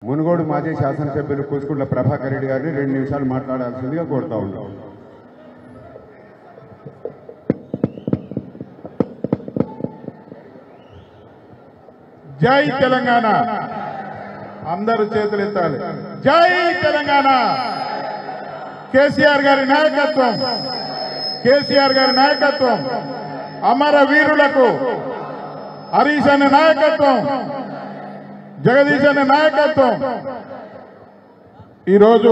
మునుగోడు మాజీ శాసనసభ్యులు కూసుకుంట్ల ప్రభాకర్ రెడ్డి గారిని 2 నిమిషాలు మాట్లాడాల్సిందిగా కోరుతా ఉన్నాం. జై తెలంగాణ. అందరూ చేతులు ఎత్తాలి. జై తెలంగాణ. కేసీఆర్ గారి నాయకత్వం, కేసీఆర్ గారి నాయకత్వం, అమర వీరులకు హరీష్ అన్న నాయకత్వం, జగదీష్ అన్న నాయకత్వం. ఈరోజు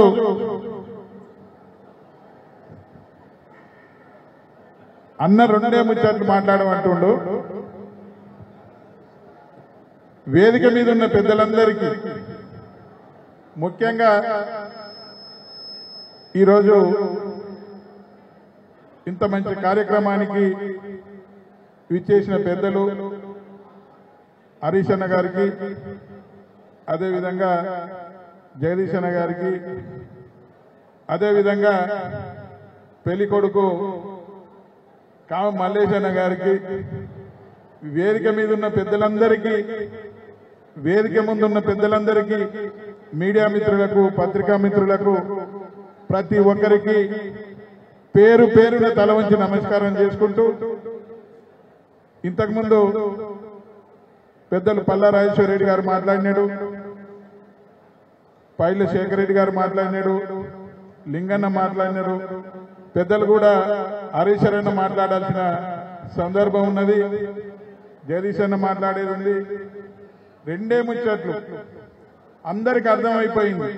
అన్న 2 ముచ్చట్లు మాట్లాడమంటుండు. వేదిక మీద ఉన్న పెద్దలందరికీ, ముఖ్యంగా ఈరోజు ఇంత మంచి కార్యక్రమానికి విచ్చేసిన పెద్దలు హరీష్ అన్న గారికి, అదేవిధంగా జగదీష్ అన్న గారికి, అదేవిధంగా పెళ్లి కొడుకు కామ మల్లేష్ అన్న గారికి, వేదిక మీద ఉన్న పెద్దలందరికీ, వేదిక ముందున్న పెద్దలందరికీ, మీడియా మిత్రులకు, పత్రికా మిత్రులకు, ప్రతి ఒక్కరికి పేరు పేరున తల వంచి నమస్కారం చేసుకుంటూ, ఇంతకుముందు పెద్దలు పల్లా రాజేశ్వర రెడ్డి గారు మాట్లాడినాడు, పైల శేఖర్ రెడ్డి గారు మాట్లాడినాడు, లింగన్న మాట్లాడినారు, పెద్దలు కూడా హరీష్ అన్న మాట్లాడాల్సిన సందర్భం ఉన్నది, జగదీష్ అన్న మాట్లాడేది ఉంది. 2 ముచ్చట్లు. అందరికి అర్థమైపోయింది,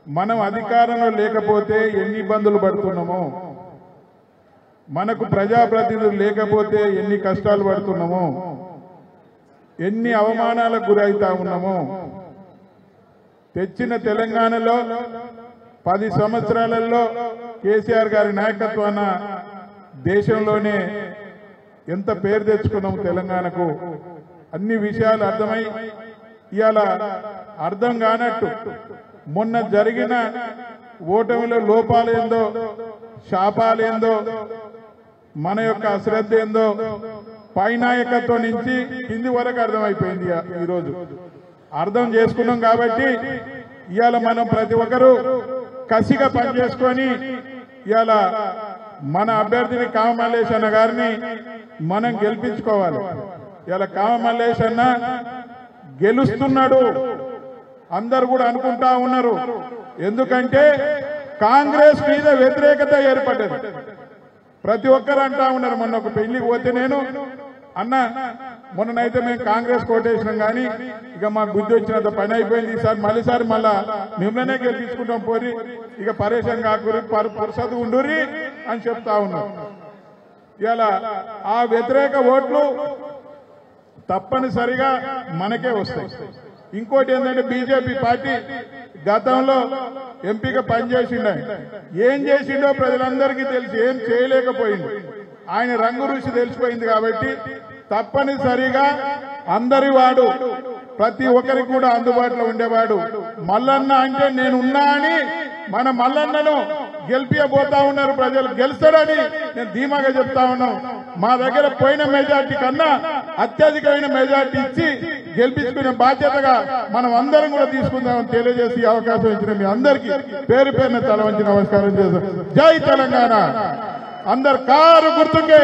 మనం అధికారంలో లేకపోతే ఎన్ని ఇబ్బందులు పడుతున్నామో, మనకు ప్రజాప్రతినిధులు లేకపోతే ఎన్ని కష్టాలు పడుతున్నామో, ఎన్ని అవమానాలకు గురవుతా ఉన్నామో. తెచ్చిన తెలంగాణలో 10 సంవత్సరాలలో కేసీఆర్ గారి నాయకత్వాన దేశంలోనే ఎంత పేరు తెచ్చుకున్నాం తెలంగాణకు. అన్ని విషయాలు అర్థమై ఇవాళ అర్థం కానట్టు మొన్న జరిగిన ఓటమిలో లోపాలేందో, శాపాలేందో, మన యొక్క అశ్రద్ధ ఏందో పై నాయకత్వం నుంచి కింది వరకు అర్థమైపోయింది. ఈరోజు అర్థం చేసుకున్నాం కాబట్టి ఇవాళ మనం ప్రతి ఒక్కరూ కసిగా పనిచేసుకొని ఇవాళ మన అభ్యర్థిని కామ మల్లేష్ అన్న గారిని మనం గెలిపించుకోవాలి. ఇవాళ కామ మల్లేష్ అన్న గెలుస్తున్నాడు, అందరు కూడా అనుకుంటా ఉన్నారు. ఎందుకంటే కాంగ్రెస్ మీద వ్యతిరేకత ఏర్పడ్డది. ప్రతి ఒక్కరు అంటా ఉన్నారు. మొన్న ఒక పెళ్లికి పోతే నేను అన్న, మొన్ననైతే మేము కాంగ్రెస్ కోటేసినాం కానీ ఇక మాకు బుద్ధి వచ్చినంత పని అయిపోయింది, ఈసారి మళ్ళా మిమ్మల్నే గెలిపించుకుంటాం పోరి, ఇక పరేషాన్ కాకూరి పరిసదు ఉండురి అని చెప్తా ఉన్నాం. ఇలా ఆ వ్యతిరేక ఓట్లు తప్పనిసరిగా మనకే వస్తాయి. ఇంకోటి ఏంటంటే బీజేపీ పార్టీ గతంలో ఎంపీగా పనిచేసిండు. ఏం చేసిండో ప్రజలందరికీ తెలిసి ఏం చేయలేకపోయింది. ఆయన రంగు రుచి తెలిసిపోయింది కాబట్టి తప్పనిసరిగా అందరి వాడు, ప్రతి ఒక్కరికి కూడా అందుబాటులో ఉండేవాడు మల్లన్న అంటే నేనున్నా అని మన మల్లన్నను గెలిపియబోతా ఉన్నారు ప్రజలు. గెలుస్తాడని నేను ధీమాగా చెప్తా ఉన్నాను. మా దగ్గర పోయిన మెజార్టీ కన్నా అత్యధికమైన మెజార్టీ ఇచ్చి గెలిపించుకునే బాధ్యతగా మనం అందరం కూడా తీసుకుందామని తెలియజేసి అవకాశం ఇచ్చిన మీ అందరికీ పేరు పేరున తల వంచి నమస్కారం చేస్తాం. జై తెలంగాణ. అందరు కారు గుర్తుకే